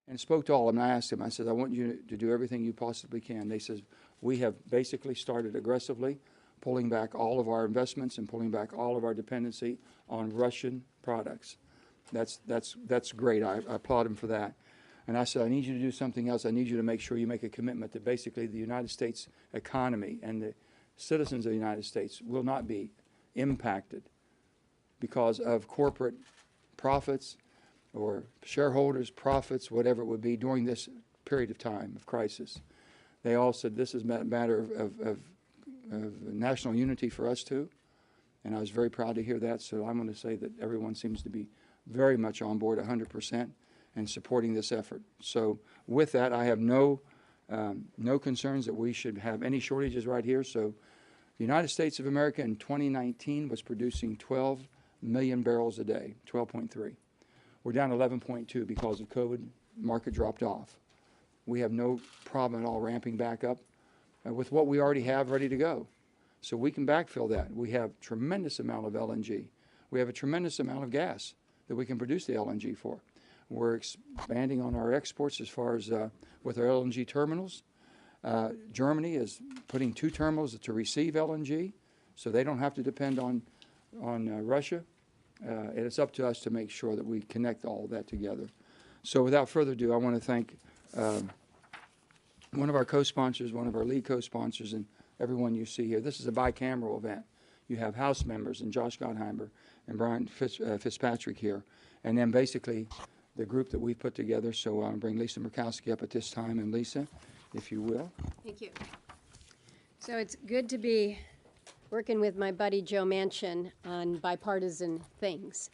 and spoke to all of them. I asked them, I said, I want you to do everything you possibly can. They said, we have basically started aggressively pulling back all of our investments and pulling back all of our dependency on Russian products. That's great. I applaud them for that. And I said, I need you to do something else. I need you to make sure you make a commitment that basically the United States economy and the citizens of the United States will not be impacted because of corporate profits or shareholders' profits, whatever it would be, during this period of time of crisis. They all said this is a matter of national unity for us too, and I was very proud to hear that. So I'm going to say that everyone seems to be very much on board 100% and supporting this effort. So with that, I have no concerns that we should have any shortages right here. So the United States of America in 2019 was producing 12 million barrels a day, 12.3. We're down 11.2 because of COVID. Market dropped off. We have no problem at all ramping back up with what we already have ready to go. So we can backfill that. We have tremendous amount of LNG. We have a tremendous amount of gas that we can produce the LNG for. We're expanding on our exports as far as with our LNG terminals. Germany is putting 2 terminals to receive LNG, so they don't have to depend on Russia. And it's up to us to make sure that we connect all of that together. So without further ado, I want to thank one of our co-sponsors, one of our lead co-sponsors, and everyone you see here. This is a bicameral event. You have House members and Josh Gottheimer and Brian Fitzpatrick here, and then basically the group that we've put together. So I'll bring Lisa Murkowski up at this time. And Lisa, if you will. Thank you. So it's good to be working with my buddy Joe Manchin on bipartisan things.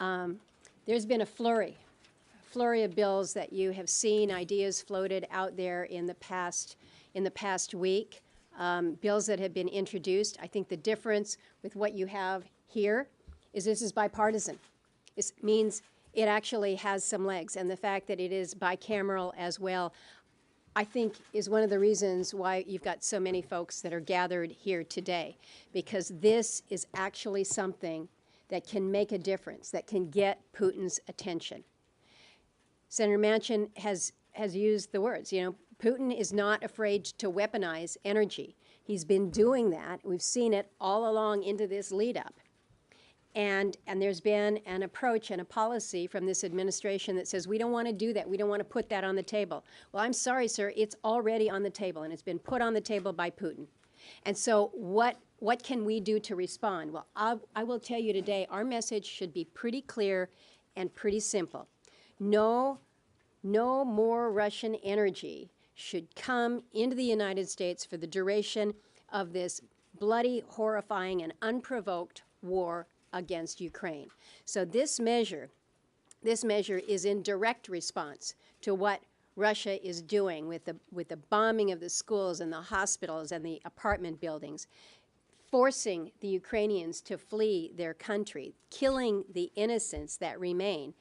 There's been a flurry of bills that you have seen, ideas floated out there in the past week, bills that have been introduced. I think the difference with what you have here is this is bipartisan. This means it actually has some legs, and the fact that it is bicameral as well, I think, is one of the reasons why you've got so many folks that are gathered here today, because this is actually something that can make a difference, that can get Putin's attention. Senator Manchin has used the words, Putin is not afraid to weaponize energy. He's been doing that. We've seen it all along into this lead up. And there's been an approach and a policy from this administration that says, we don't want to do that. We don't want to put that on the table. Well, I'm sorry, sir. It's already on the table, and it's been put on the table by Putin. And so what can we do to respond? Well, I will tell you today, our message should be pretty clear and pretty simple. No more Russian energy should come into the United States for the duration of this bloody, horrifying, and unprovoked war against Ukraine. So this measure is in direct response to what Russia is doing with the bombing of the schools and the hospitals and the apartment buildings, forcing the Ukrainians to flee their country, killing the innocents that remain,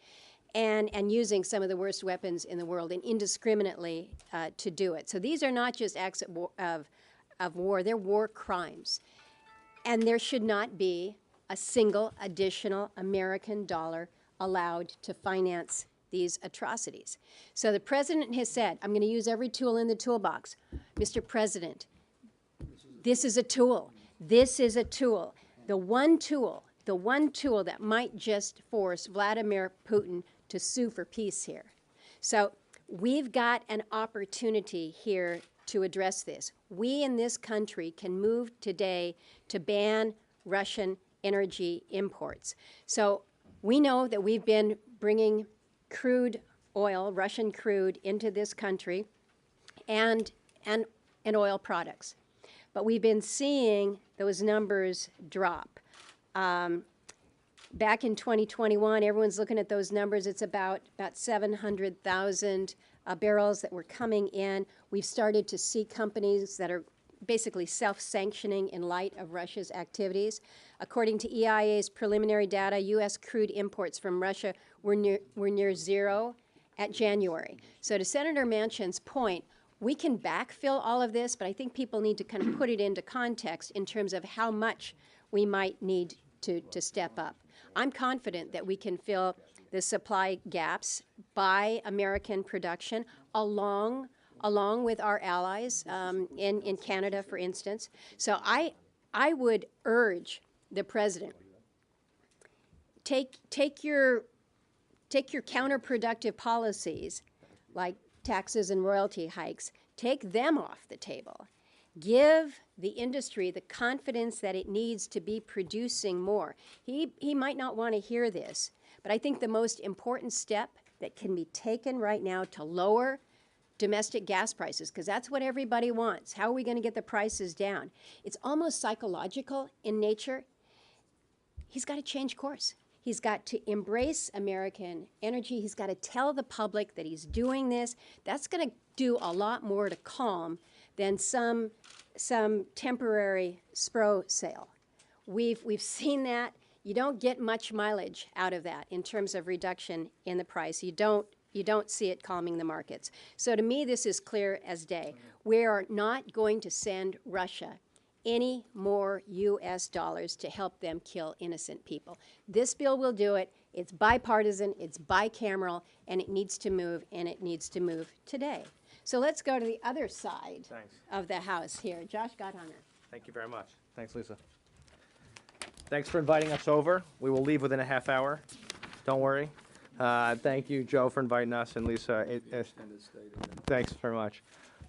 and using some of the worst weapons in the world and indiscriminately to do it. So these are not just acts of war, they're war crimes. And there should not be a single additional American dollar allowed to finance these atrocities. So the president has said, I'm going to use every tool in the toolbox. Mr. President, this is a tool. This is a tool. The one tool that might just force Vladimir Putin to sue for peace here. So we've got an opportunity here to address this. We in this country can move today to ban Russian energy imports. So we know that we've been bringing crude oil, Russian crude, into this country and oil products. But we've been seeing those numbers drop. Back in 2021, everyone's looking at those numbers. It's about 700,000 barrels that were coming in. We've started to see companies that are basically self-sanctioning in light of Russia's activities. According to EIA's preliminary data, U.S. crude imports from Russia were near zero at January. So to Senator Manchin's point, we can backfill all of this, but I think people need to kind of put it into context in terms of how much we might need to step up. I'm confident that we can fill the supply gaps by American production along with our allies in Canada, for instance. So I would urge the president, take your counterproductive policies like taxes and royalty hikes, take them off the table. Give the industry the confidence that it needs to be producing more. He might not want to hear this, but I think the most important step that can be taken right now to lower domestic gas prices, because that's what everybody wants. How are we going to get the prices down? It's almost psychological in nature. He's got to change course. He's got to embrace American energy. He's got to tell the public that he's doing this. That's going to do a lot more to calm than some temporary SPRO sale. We've seen that. You don't get much mileage out of that in terms of reduction in the price. You don't see it calming the markets. So to me, this is clear as day. We are not going to send Russia any more U.S. dollars to help them kill innocent people. This bill will do it. It's bipartisan, it's bicameral, and it needs to move, and it needs to move today. So let's go to the other side of the House here. Josh Gottheimer. Thank you very much. Thanks, Lisa. Thanks for inviting us over. We will leave within a half hour. Don't worry. Thank you, Joe, for inviting us, and Lisa. Thanks very much.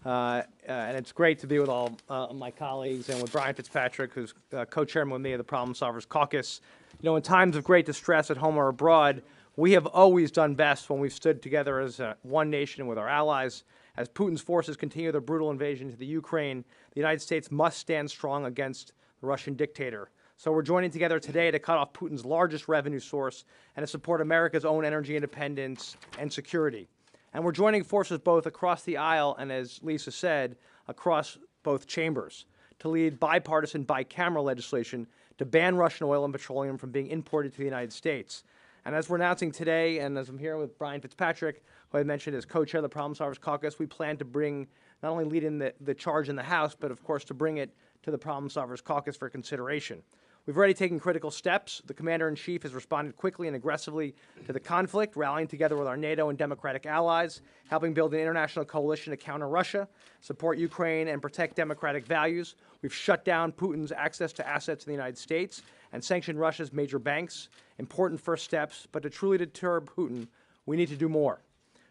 And it's great to be with all my colleagues and with Brian Fitzpatrick, who's co-chairman with me of the Problem Solvers Caucus. You know, in times of great distress at home or abroad, we have always done best when we've stood together as one nation with our allies. As Putin's forces continue their brutal invasion to the Ukraine, the United States must stand strong against the Russian dictator. So we're joining together today to cut off Putin's largest revenue source and to support America's own energy independence and security. And we're joining forces both across the aisle and, as Lisa said, across both chambers to lead bipartisan, bicameral legislation to ban Russian oil and petroleum from being imported to the United States. And as we're announcing today, and as I'm here with Brian Fitzpatrick, who I mentioned as co-chair of the Problem Solvers Caucus, we plan to bring, not only lead in the charge in the House, but of course to bring it to the Problem Solvers Caucus for consideration. We've already taken critical steps. The Commander-in-Chief has responded quickly and aggressively to the conflict, rallying together with our NATO and democratic allies, helping build an international coalition to counter Russia, support Ukraine, and protect democratic values. We've shut down Putin's access to assets in the United States and sanctioned Russia's major banks. Important first steps, but to truly deter Putin, we need to do more.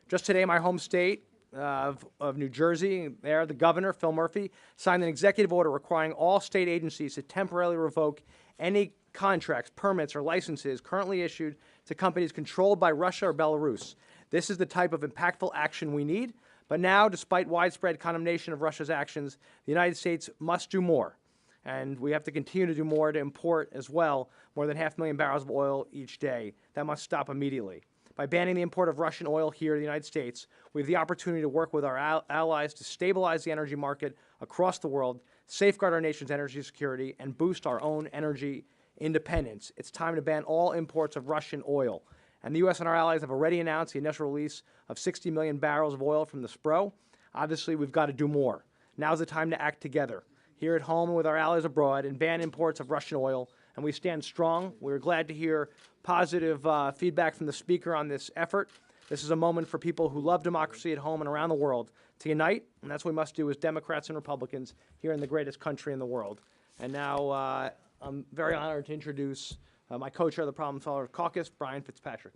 Just today, my home state of New Jersey, there, the governor, Phil Murphy, signed an executive order requiring all state agencies to temporarily revoke any contracts, permits, or licenses currently issued to companies controlled by Russia or Belarus. This is the type of impactful action we need. But now, despite widespread condemnation of Russia's actions, the United States must do more. And we have to continue to do more to import as well more than 500,000 barrels of oil each day. That must stop immediately. By banning the import of Russian oil here in the United States, we have the opportunity to work with our allies to stabilize the energy market across the world, safeguard our nation's energy security, and boost our own energy independence. It's time to ban all imports of Russian oil. And the U.S. and our allies have already announced the initial release of 60 million barrels of oil from the SPRO. Obviously, we've got to do more. Now's the time to act together, here at home and with our allies abroad, and ban imports of Russian oil. And we stand strong. We're glad to hear positive feedback from the Speaker on this effort. This is a moment for people who love democracy at home and around the world to unite, and that's what we must do as Democrats and Republicans here in the greatest country in the world. And now I'm very honored to introduce my co-chair of the Problem Solvers Caucus, Brian Fitzpatrick.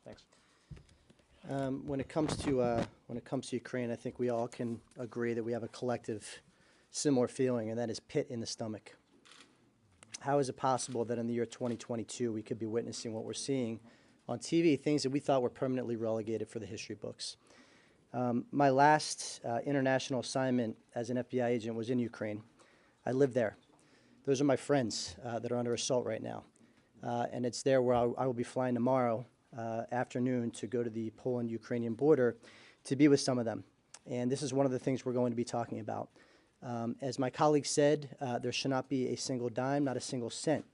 Thanks. When it comes to Ukraine, I think we all can agree that we have a collective similar feeling, and that is pit in the stomach. How is it possible that in the year 2022 we could be witnessing what we're seeing on TV, things that we thought were permanently relegated for the history books? My last international assignment as an FBI agent was in Ukraine. I lived there. Those are my friends that are under assault right now. And it's there where I will be flying tomorrow afternoon to go to the Poland-Ukrainian border to be with some of them. And this is one of the things we're going to be talking about. As my colleague said, there should not be a single dime, not a single cent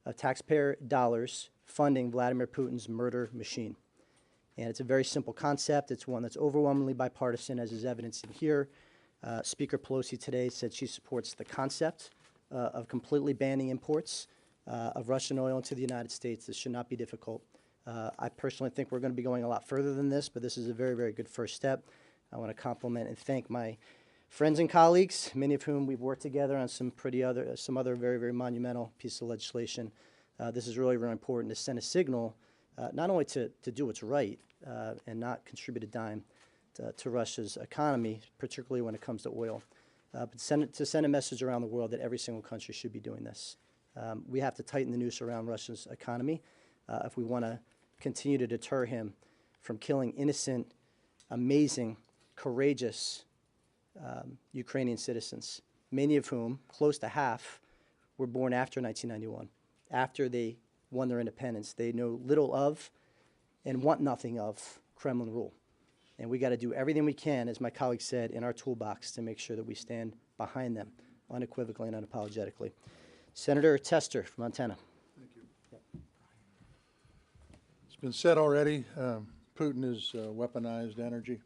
of taxpayer dollars funding Vladimir Putin's murder machine. And it's a very simple concept. It's one that's overwhelmingly bipartisan, as is evidenced in here. Speaker Pelosi today said she supports the concept of completely banning imports of Russian oil into the United States. This should not be difficult. I personally think we're going to be going a lot further than this, but this is a very, very good first step. I want to compliment and thank my friends and colleagues, many of whom we've worked together on some other very, very monumental pieces of legislation. This is really, really important to send a signal, not only to do what's right and not contribute a dime to Russia's economy, particularly when it comes to oil, but to send a message around the world that every single country should be doing this. We have to tighten the noose around Russia's economy if we want to continue to deter him from killing innocent, amazing, courageous Ukrainian citizens, many of whom, close to half, were born after 1991, after they won their independence. They know little of and want nothing of Kremlin rule. And we got to do everything we can, as my colleague said, in our toolbox to make sure that we stand behind them unequivocally and unapologetically. Senator Tester from Montana. Thank you. It's been said already, Putin has weaponized energy.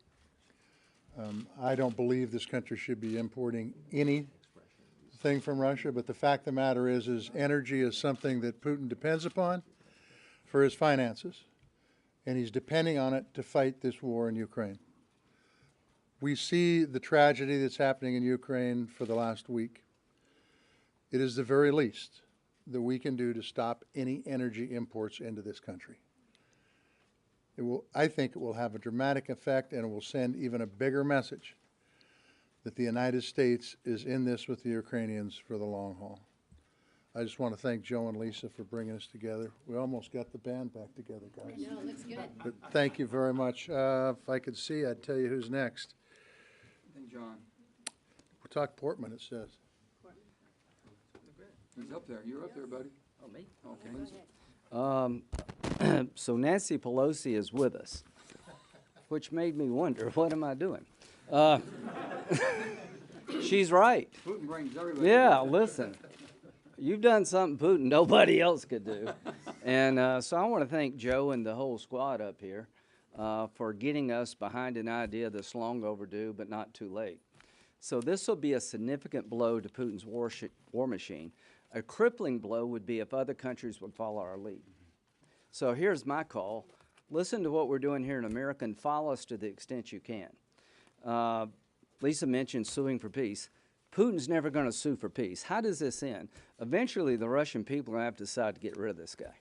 I don't believe this country should be importing anything from Russia, but the fact of the matter is energy is something that Putin depends upon for his finances, and he's depending on it to fight this war in Ukraine. We see the tragedy that's happening in Ukraine for the last week. It is the very least that we can do to stop any energy imports into this country. I think it will have a dramatic effect, and it will send even a bigger message that the United States is in this with the Ukrainians for the long haul. I just want to thank Joe and Lisa for bringing us together. We almost got the band back together, guys. No, it looks good. But thank you very much. If I could see, I'd tell you who's next. I think John. We'll talk Portman, it says. He's up there. You're up there, buddy. Oh, me? Okay. So Nancy Pelosi is with us, which made me wonder, what am I doing? She's right. Putin brings everybody. Yeah, listen, you've done something Putin nobody else could do. And so I want to thank Joe and the whole squad up here for getting us behind an idea that's long overdue but not too late. So this will be a significant blow to Putin's war machine. A crippling blow would be if other countries would follow our lead. So here's my call. Listen to what we're doing here in America and follow us to the extent you can. Lisa mentioned suing for peace. Putin's never going to sue for peace. How does this end? Eventually, the Russian people are going to have to decide to get rid of this guy.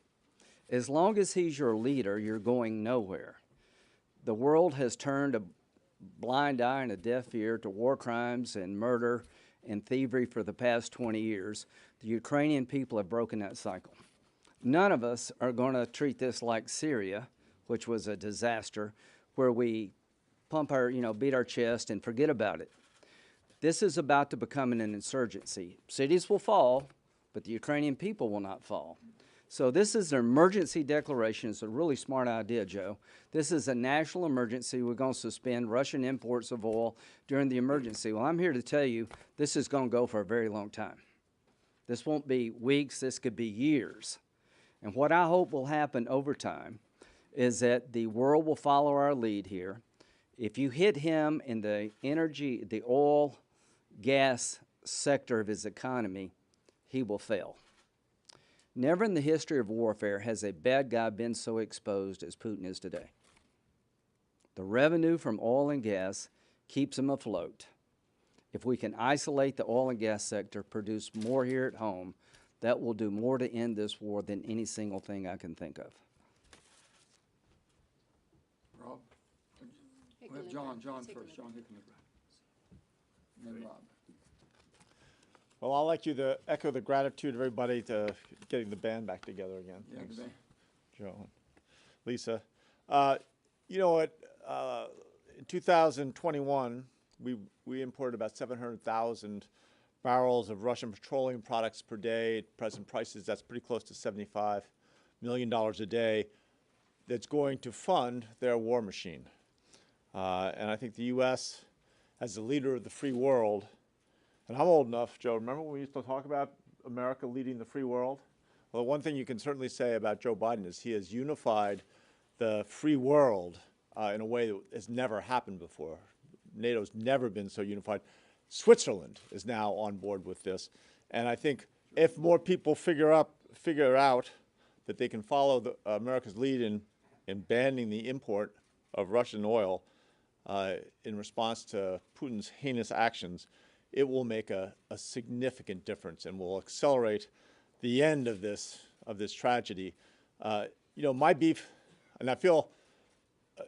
As long as he's your leader, you're going nowhere. The world has turned a blind eye and a deaf ear to war crimes and murder and thievery for the past 20 years. The Ukrainian people have broken that cycle. None of us are going to treat this like Syria, which was a disaster, where we pump our, beat our chest and forget about it. This is about to become an insurgency. Cities will fall, but the Ukrainian people will not fall. So this is an emergency declaration. It's a really smart idea, Joe. This is a national emergency. We're going to suspend Russian imports of oil during the emergency. Well, I'm here to tell you this is going to go for a very long time. This won't be weeks. This could be years. And what I hope will happen over time is that the world will follow our lead here. If you hit him in the energy, the oil, gas sector of his economy, he will fail. Never in the history of warfare has a bad guy been so exposed as Putin is today. The revenue from oil and gas keeps him afloat. If we can isolate the oil and gas sector, produce more here at home, that will do more to end this war than any single thing I can think of. Rob? We'll have John first. John Hickenlooper. And then Rob. Well, I'd like you to echo the gratitude of everybody to getting the band back together again. Yeah, Thanks, the band. Joe. Lisa. You know what? In 2021, we imported about 700,000 barrels of Russian petroleum products per day. At present prices, that's pretty close to $75 million a day. That's going to fund their war machine. And I think the U.S., as the leader of the free world, and I'm old enough, Joe, remember when we used to talk about America leading the free world? Well, one thing you can certainly say about Joe Biden is he has unified the free world in a way that has never happened before. NATO's never been so unified. Switzerland is now on board with this. And I think if more people figure out that they can follow America's lead in banning the import of Russian oil in response to Putin's heinous actions, it will make a significant difference and will accelerate the end of this tragedy. You know, my beef, and I feel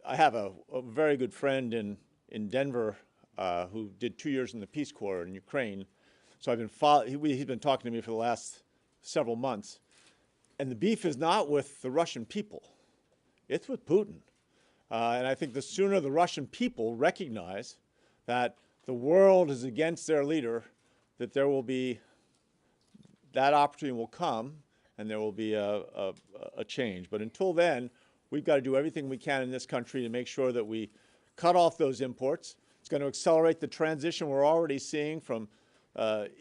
I have a very good friend in Denver who did 2 years in the Peace Corps in Ukraine. So I've been he's been talking to me for the last several months. And the beef is not with the Russian people. It's with Putin. And I think the sooner the Russian people recognize that the world is against their leader, that there will be, that opportunity will come and there will be a change. But until then, we've got to do everything we can in this country to make sure that we cut off those imports. It's going to accelerate the transition we're already seeing from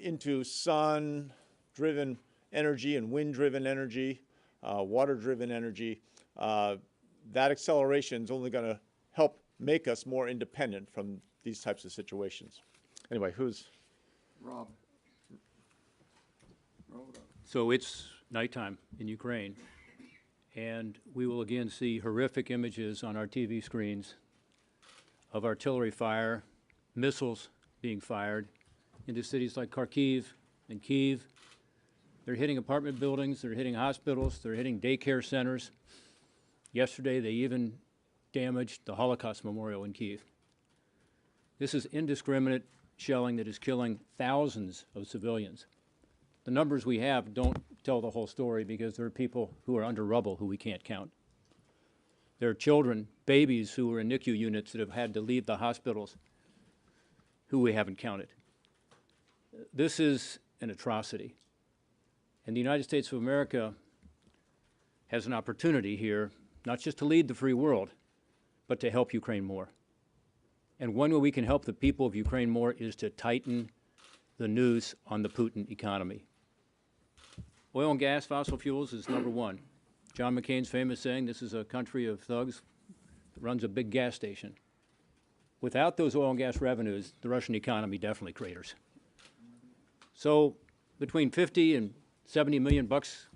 into sun-driven energy and wind-driven energy, water-driven energy. That acceleration is only going to help make us more independent from these types of situations. Anyway, who's? Rob. Roll it up. So it's nighttime in Ukraine, and we will again see horrific images on our TV screens of artillery fire, missiles being fired into cities like Kharkiv and Kyiv. They're hitting apartment buildings, they're hitting hospitals, they're hitting daycare centers. Yesterday, they even damaged the Holocaust Memorial in Kyiv. This is indiscriminate shelling that is killing thousands of civilians. The numbers we have don't tell the whole story because there are people who are under rubble who we can't count. There are children, babies who are in NICU units that have had to leave the hospitals who we haven't counted. This is an atrocity. And the United States of America has an opportunity here, not just to lead the free world, but to help Ukraine more. And one way we can help the people of Ukraine more is to tighten the noose on the Putin economy. Oil and gas, fossil fuels is number one. John McCain's famous saying, this is a country of thugs that runs a big gas station. Without those oil and gas revenues, the Russian economy definitely craters. So between 50 and 70 million bucks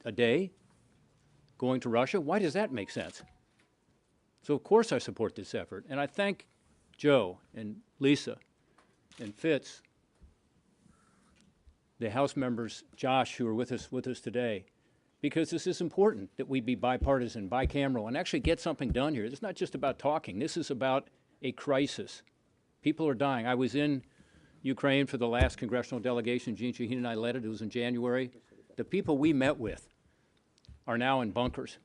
a day going to Russia, why does that make sense? So of course I support this effort, and I thank Joe and Lisa and Fitz, the House members, Josh, who are with us today, because this is important that we be bipartisan, bicameral, and actually get something done here. It's not just about talking. This is about a crisis. People are dying. I was in Ukraine for the last congressional delegation. Gene Shaheen and I led it. It was in January. The people we met with are now in bunkers,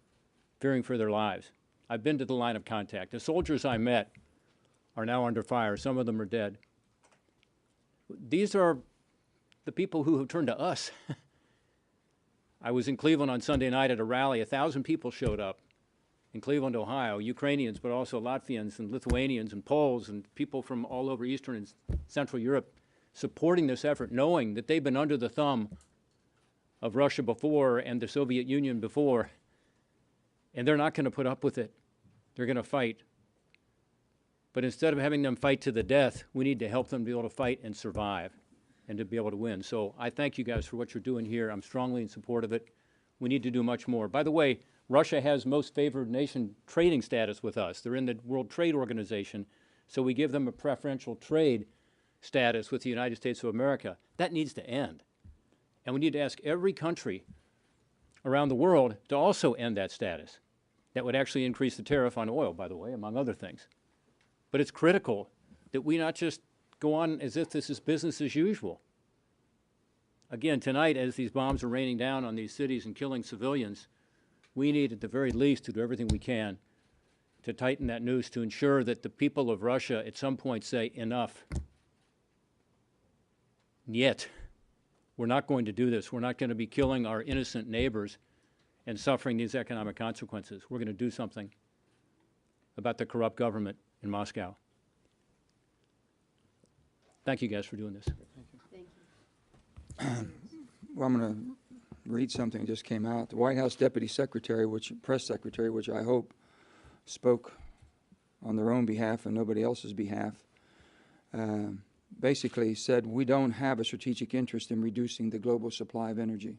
fearing for their lives. I've been to the line of contact. The soldiers I met are now under fire. Some of them are dead. These are the people who have turned to us. I was in Cleveland on Sunday night at a rally. 1,000 people showed up in Cleveland, Ohio, Ukrainians, but also Latvians and Lithuanians and Poles and people from all over Eastern and Central Europe supporting this effort, knowing that they've been under the thumb of Russia before and the Soviet Union before, and they're not going to put up with it. They're going to fight. But instead of having them fight to the death, we need to help them be able to fight and survive and to be able to win. So I thank you guys for what you're doing here. I'm strongly in support of it. We need to do much more. By the way, Russia has most favored nation trading status with us. They're in the World Trade Organization, so we give them a preferential trade status with the United States of America. That needs to end. And we need to ask every country around the world to also end that status. That would actually increase the tariff on oil, by the way, among other things. But it's critical that we not just go on as if this is business as usual. Again, tonight, as these bombs are raining down on these cities and killing civilians, we need, at the very least, to do everything we can to tighten that noose to ensure that the people of Russia at some point say, enough. Yet, we're not going to do this. We're not going to be killing our innocent neighbors and suffering these economic consequences. We're going to do something about the corrupt government in Moscow. Thank you guys for doing this. Thank you. Well, I'm going to read something that just came out. The White House Deputy Secretary, Press Secretary, which I hope spoke on their own behalf and nobody else's behalf, basically said we don't have a strategic interest in reducing the global supply of energy.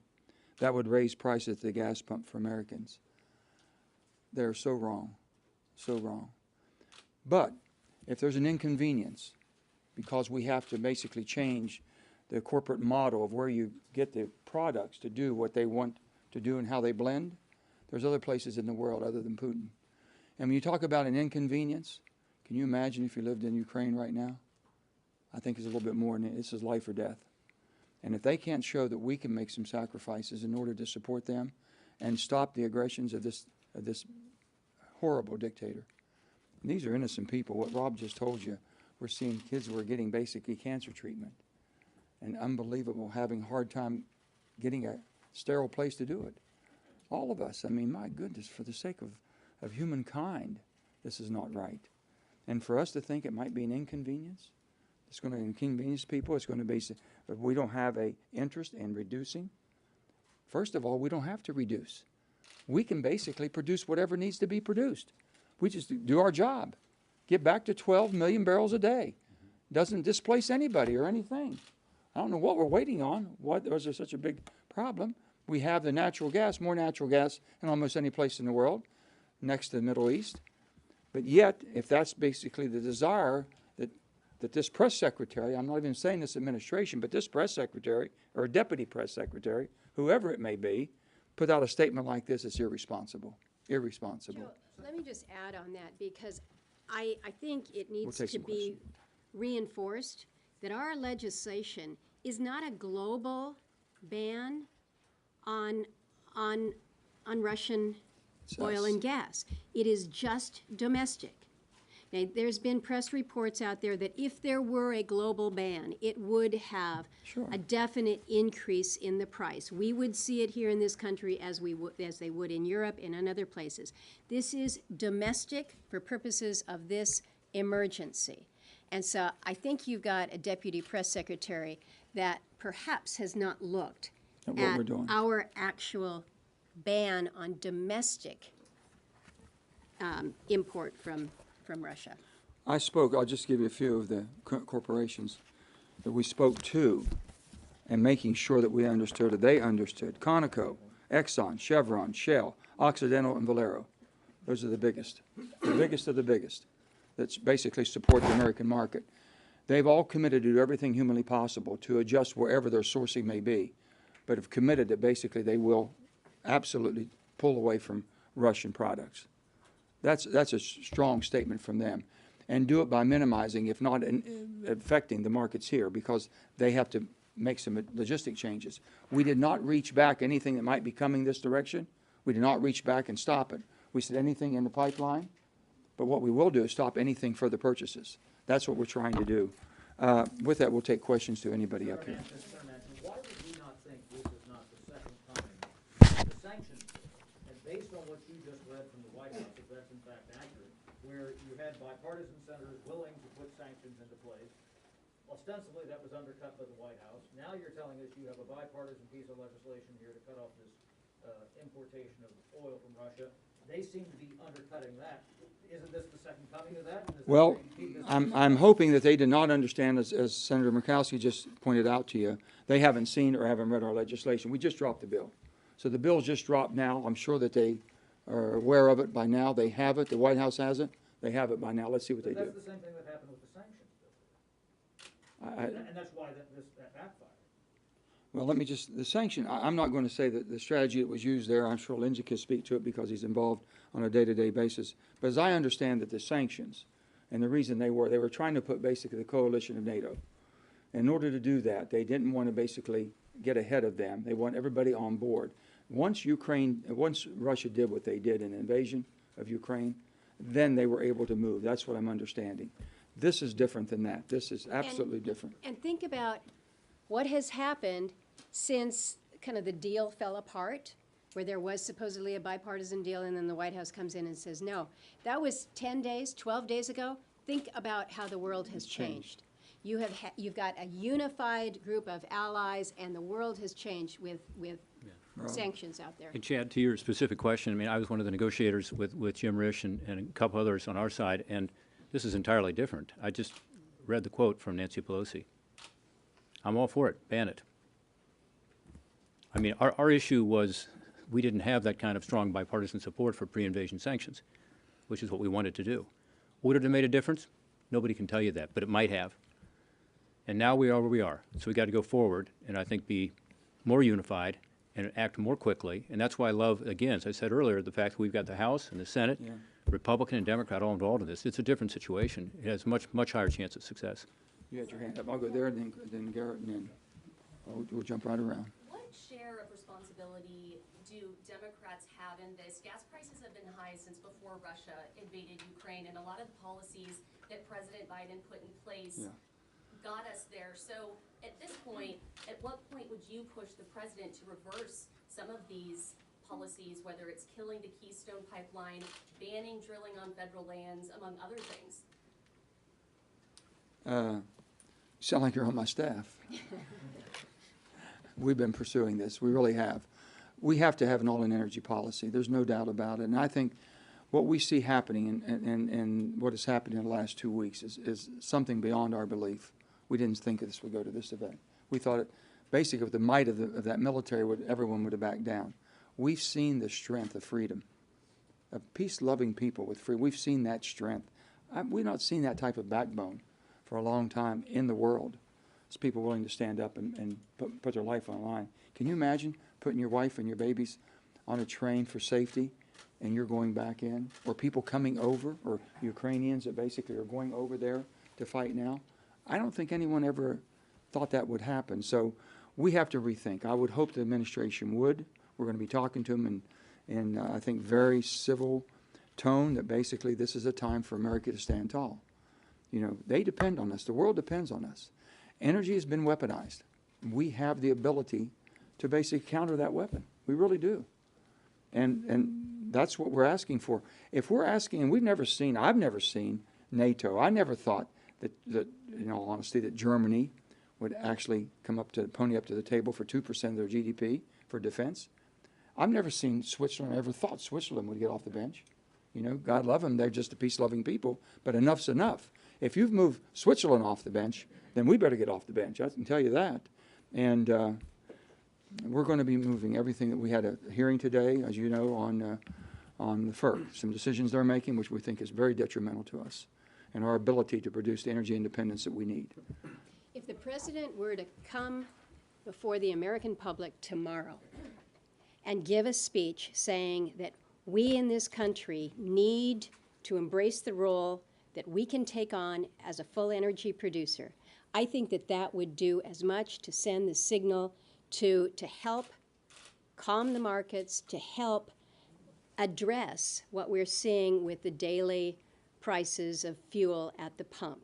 that would raise prices at the gas pump for Americans. They're so wrong, so wrong. But if there's an inconvenience, because we have to basically change the corporate model of where you get the products to do what they want to do and how they blend, there's other places in the world other than Putin. And when you talk about an inconvenience, can you imagine if you lived in Ukraine right now? I think it's a little bit more than this is life or death. And if they can't show that we can make some sacrifices in order to support them and stop the aggressions of this horrible dictator. And these are innocent people. What Rob just told you, we're seeing kids who are getting basically cancer treatment. And unbelievable, having a hard time getting a sterile place to do it. All of us, I mean, my goodness, for the sake of humankind, this is not right. And for us to think it might be an inconvenience, it's going to inconvenience people, it's going to be, if we don't have an interest in reducing, first of all, we don't have to reduce. We can basically produce whatever needs to be produced. We just do our job. Get back to 12 million barrels a day. Doesn't displace anybody or anything. I don't know what we're waiting on. What was there such a big problem? We have the natural gas, more natural gas in almost any place in the world, next to the Middle East. But yet, if that's basically the desire that this press secretary, I'm not even saying this administration, but this press secretary or deputy press secretary, whoever it may be, put out a statement like this, it's irresponsible. Irresponsible. Joe, let me just add on that, because I think it needs take to some be reinforced that our legislation is not a global ban on Russian oil and gas. It is just domestic. Now, there's been press reports out there that if there were a global ban, it would have a definite increase in the price. We would see it here in this country as they would in Europe and in other places. This is domestic for purposes of this emergency. And so I think you've got a deputy press secretary that perhaps has not looked at our actual ban on domestic import from Russia. I spoke, I'll just give you a few of the corporations that we spoke to and making sure that we understood, that they understood. Conoco, Exxon, Chevron, Shell, Occidental, and Valero. Those are the biggest of the biggest that basically support the American market. They've all committed to do everything humanly possible to adjust wherever their sourcing may be, but have committed that basically they will absolutely pull away from Russian products. That's a strong statement from them. And do it by minimizing, if not affecting the markets here, because they have to make some logistic changes. We did not reach back anything that might be coming this direction. We did not reach back and stop it. We said anything in the pipeline, but what we will do is stop anything further purchases. That's what we're trying to do. With that, we'll take questions to anybody up here. Why would we not think this is not the second coming? The sanctions, and based on what you just read from the White House, if that's in fact accurate, where you had bipartisan senators willing to put sanctions into place, ostensibly that was undercut by the White House. Now you're telling us you have a bipartisan piece of legislation here to cut off this importation of oil from Russia. They seem to be undercutting that. Isn't this the second coming of that? Well, I'm hoping that they did not understand, as Senator Murkowski just pointed out to you, they haven't seen or haven't read our legislation. We just dropped the bill. So the bill's just dropped now. I'm sure that they are aware of it by now. They have it. The White House has it. They have it by now. Let's see what they do. That's the same thing that happened with the sanctions. And that's why that backfired. Well, let me just, the sanction, I'm not going to say that the strategy that was used there, I'm sure Lindsay can speak to it because he's involved on a day-to-day basis. But as I understand that the sanctions, and the reason they were trying to put basically the coalition of NATO. In order to do that, they didn't want to basically get ahead of them. They want everybody on board. Once Russia did what they did in the invasion of Ukraine, then they were able to move. That's what I'm understanding. This is different than that. This is absolutely different. And think about what has happened since kind of the deal fell apart, where there was supposedly a bipartisan deal, and then the White House comes in and says, no. That was 10 days, 12 days ago. Think about how the world has changed. You've got a unified group of allies, and the world has changed with sanctions out there. And Chad, to your specific question, I mean, I was one of the negotiators with Jim Risch and a couple others on our side, and this is entirely different. I just read the quote from Nancy Pelosi. I'm all for it. Ban it. I mean, our issue was we didn't have that kind of strong bipartisan support for pre-invasion sanctions, which is what we wanted to do. Would it have made a difference? Nobody can tell you that, but it might have. And now we are where we are. So we got to go forward and I think be more unified and act more quickly. And that's why I love, again, as I said earlier, the fact that we've got the House and the Senate, Yeah. Republican and Democrat all involved in this. It's a different situation. It has much higher chance of success. You had your hand up. I'll go there, and then Garrett, and then we'll jump right around. What share of responsibility do Democrats have in this? Gas prices have been high since before Russia invaded Ukraine, and a lot of the policies that President Biden put in place Yeah. got us there. So at this point, at what point would you push the president to reverse some of these policies, whether it's killing the Keystone Pipeline, banning drilling on federal lands, among other things? You sound like you're on my staff. We've been pursuing this. We really have. We have to have an all-in energy policy. There's no doubt about it. And I think what we see happening and what has happened in the last 2 weeks is something beyond our belief. We didn't think this would go to this event. We thought it, basically with the might of that military, everyone would have backed down. We've seen the strength of freedom, of peace-loving people with free. We've seen that strength. We've not seen that type of backbone for a long time in the world. It's people willing to stand up and put their life on the line. Can you imagine putting your wife and your babies on a train for safety and you're going back in? Or people coming over, or Ukrainians that basically are going over there to fight now? I don't think anyone ever thought that would happen. So we have to rethink. I would hope the administration would. We're going to be talking to them in I think, very civil tone that basically this is a time for America to stand tall. You know, they depend on us. The world depends on us. Energy has been weaponized. We have the ability to basically counter that weapon. We really do. And that's what we're asking for. If we're asking, and I've never seen NATO. I never thought that in all honesty, that Germany would actually pony up to the table for 2% of their GDP for defense. I've never seen Switzerland. I ever thought Switzerland would get off the bench. You know, God love them. They're just a peace-loving people. But enough's enough. If you've moved Switzerland off the bench, then we better get off the bench. I can tell you that. And we're going to be moving everything that we had a hearing today, as you know, on the FERC. Some decisions they're making, which we think is very detrimental to us and our ability to produce the energy independence that we need. If the president were to come before the American public tomorrow and give a speech saying that we in this country need to embrace the role that we can take on as a full energy producer, I think that that would do as much to send the signal to help calm the markets, to help address what we're seeing with the daily prices of fuel at the pump.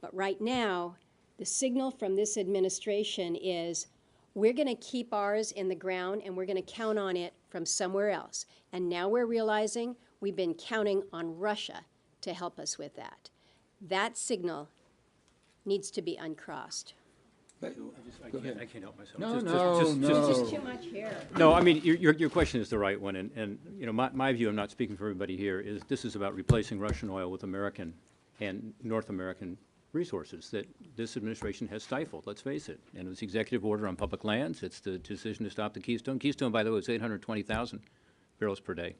But right now, the signal from this administration is we're going to keep ours in the ground and we're going to count on it from somewhere else. And now we're realizing we've been counting on Russia to help us with that. That signal needs to be uncrossed. I can't help myself. Just too much here. No, I mean, your question is the right one, and you know, my view, I'm not speaking for everybody here, is this is about replacing Russian oil with American and North American resources that this administration has stifled, let's face it. And it's the executive order on public lands, it's the decision to stop the Keystone. Keystone, by the way, is 820,000 barrels per day.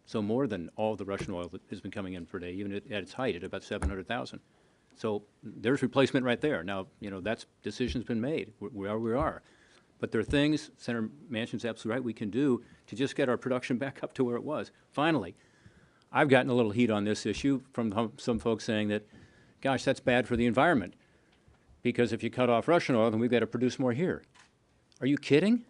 So more than all the Russian oil that has been coming in per day, even at its height at about 700,000. So there's replacement right there. Now, you know, that decision's been made. We are where we are. But there are things, Senator Manchin's absolutely right, we can do to just get our production back up to where it was. Finally, I've gotten a little heat on this issue from some folks saying that, gosh, that's bad for the environment, because if you cut off Russian oil, then we've got to produce more here. Are you kidding?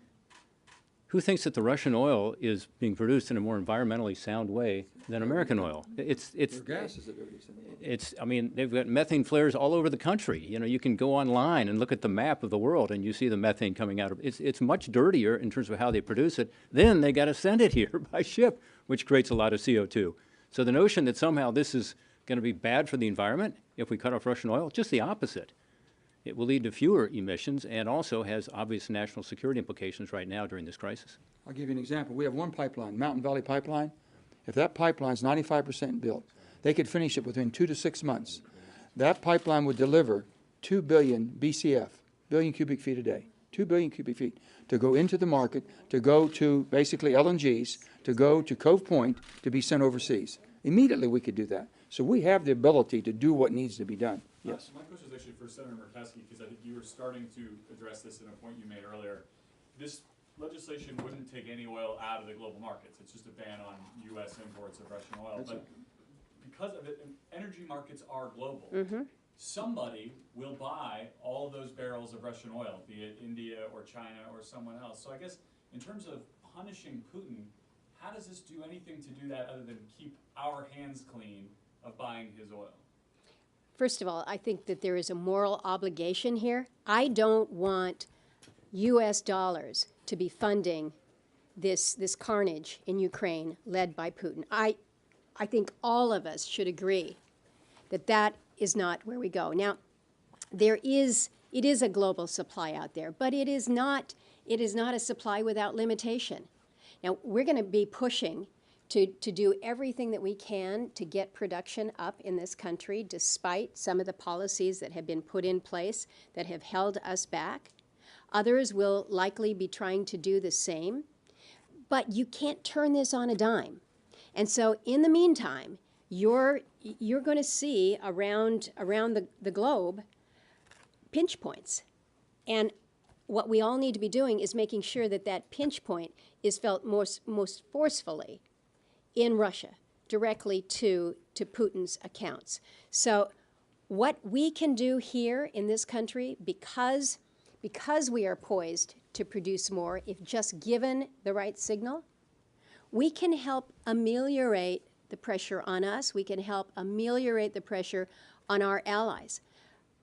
Who thinks that the Russian oil is being produced in a more environmentally sound way than American oil? Their gas is the dirtiest. I mean, they've got methane flares all over the country. You know, you can go online and look at the map of the world and you see the methane coming out of it. It's much dirtier in terms of how they produce it. Then they got to send it here by ship, which creates a lot of CO2. So the notion that somehow this is going to be bad for the environment if we cut off Russian oil, just the opposite. It will lead to fewer emissions and also has obvious national security implications right now during this crisis. I'll give you an example. We have one pipeline, Mountain Valley Pipeline. If that pipeline is 95% built, they could finish it within 2 to 6 months. That pipeline would deliver 2 billion BCF, billion cubic feet a day. 2 billion cubic feet, to go into the market, to go to basically LNGs, to go to Cove Point, to be sent overseas. Immediately we could do that. So we have the ability to do what needs to be done. Yes. My question is actually for Senator Murkowski, because I think you were starting to address this in a point you made earlier. This legislation wouldn't take any oil out of the global markets. It's just a ban on U.S. imports of Russian oil. That's But because of it, energy markets are global. Mm-hmm. Somebody will buy all those barrels of Russian oil, be it India or China or someone else. So I guess in terms of punishing Putin, how does this do anything to do that other than keep our hands clean of buying his oil? First of all, I think that there is a moral obligation here. I don't want U.S. dollars to be funding this carnage in Ukraine led by Putin. I think all of us should agree that that is not where we go. Now, it is a global supply out there, but it is not a supply without limitation. Now, we're going to be pushing to do everything that we can to get production up in this country, despite some of the policies that have been put in place that have held us back. Others will likely be trying to do the same, but you can't turn this on a dime. And so in the meantime, you're going to see around the globe pinch points. And what we all need to be doing is making sure that that pinch point is felt most forcefully in Russia, directly to Putin's accounts. So what we can do here in this country, because we are poised to produce more, if just given the right signal, we can help ameliorate the pressure on us. We can help ameliorate the pressure on our allies.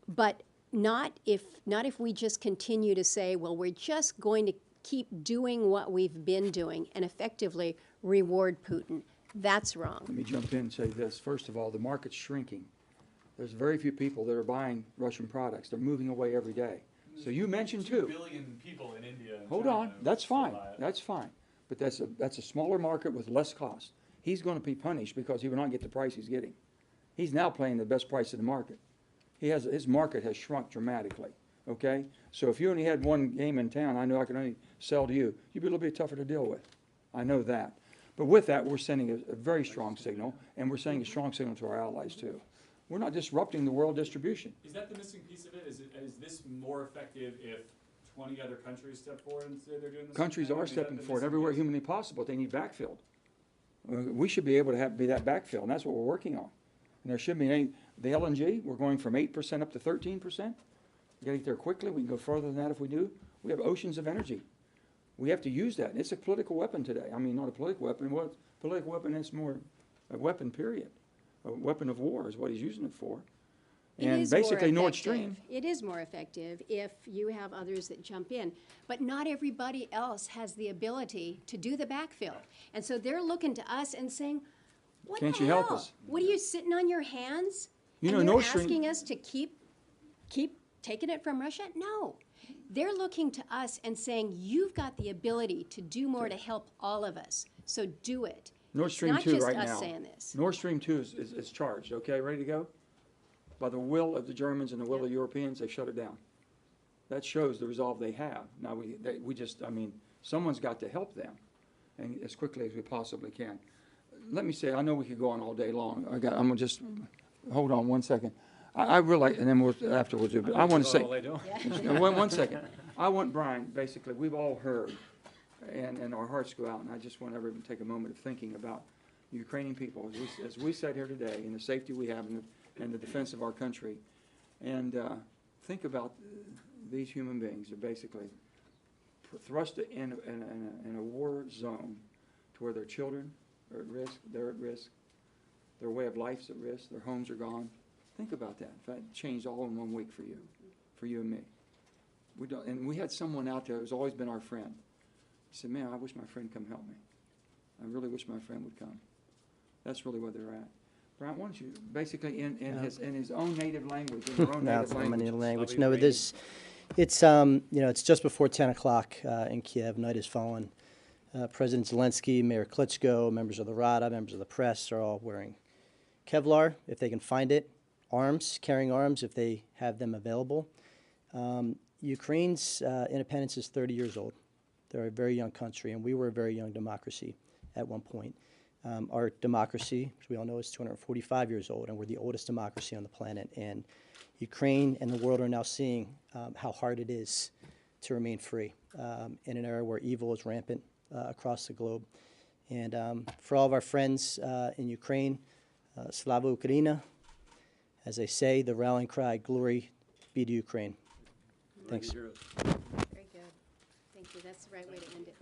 But not if we just continue to say, well, we're just going to keep doing what we've been doing and effectively reward Putin. That's wrong. Let me jump in and say this. First of all, the market's shrinking. There's very few people that are buying Russian products. They're moving away every day. So you mentioned 2 too. billion people in India and Hold China on, that's still fine, buy it. that's fine. But that's a smaller market with less cost. He's going to be punished because he will not get the price he's getting. He's now playing the best price in the market. His market has shrunk dramatically, okay? So if you only had one game in town, I know I could only sell to you, you'd be a little bit tougher to deal with. I know that. But with that, we're sending a very strong signal, and we're sending a strong signal to our allies too. We're not disrupting the world distribution. Is that the missing piece of it? Is this more effective if 20 other countries step forward and say they're doing the same Countries thing? are Is that stepping the forward missing everywhere piece? humanly possible. They need backfilled. We should be able to be that backfill, and that's what we're working on. And there should be the LNG, we're going from 8% up to 13%. We got to get there quickly. We can go further than that if we do. We have oceans of energy. We have to use that. And it's a political weapon today. I mean, not a political weapon. Well, political weapon is more a weapon, period. A weapon of war is what he's using it for. And basically Nord Stream. It is more effective if you have others that jump in. But not everybody else has the ability to do the backfill. And so they're looking to us and saying, what Can't the you help hell? us? What are you sitting on your hands? You and know, you're Nord Stream- asking us to keep taking it from Russia? No. They're looking to us and saying, you've got the ability to do more to help all of us. So do it. Nord Stream it's 2 not just right us now. saying this. Nord Stream 2 is charged, okay, ready to go? By the will of the Germans and the will of the Europeans, they shut it down. That shows the resolve they have. Now, someone's got to help them, and as quickly as we possibly can. Let me say, I know we could go on all day long. I'm gonna just, hold on one second. I really, and then afterwards, but I want to say, one second. I want Brian, basically, we've all heard, and our hearts go out, and I just want everyone to take a moment of thinking about the Ukrainian people, as we sit here today, and the safety we have and the defense of our country, and think about these human beings are basically thrust in a war zone to where their children are at risk, they're at risk, their way of life's at risk, their homes are gone. Think about that. If that changed all in 1 week for you and me. And we had someone out there who's always been our friend. He said, man, I wish my friend come help me. I really wish my friend would come. That's really where they're at. Brian, why don't you, basically in his own native language, in their own No, native it's not my language. native language. be No, great. it's just before 10 o'clock in Kiev. Night has fallen. President Zelensky, Mayor Klitschko, members of the Rada, members of the press are all wearing Kevlar, if they can find it, carrying arms if they have them available. Ukraine's independence is 30 years old. They're a very young country, and we were a very young democracy at one point. Our democracy, as we all know, is 245 years old, and we're the oldest democracy on the planet. And Ukraine and the world are now seeing how hard it is to remain free in an era where evil is rampant across the globe. And for all of our friends in Ukraine, Slava Ukraina, as they say, the rallying cry, glory be to Ukraine. Thanks. Very good. Thank you. That's the right way to end it.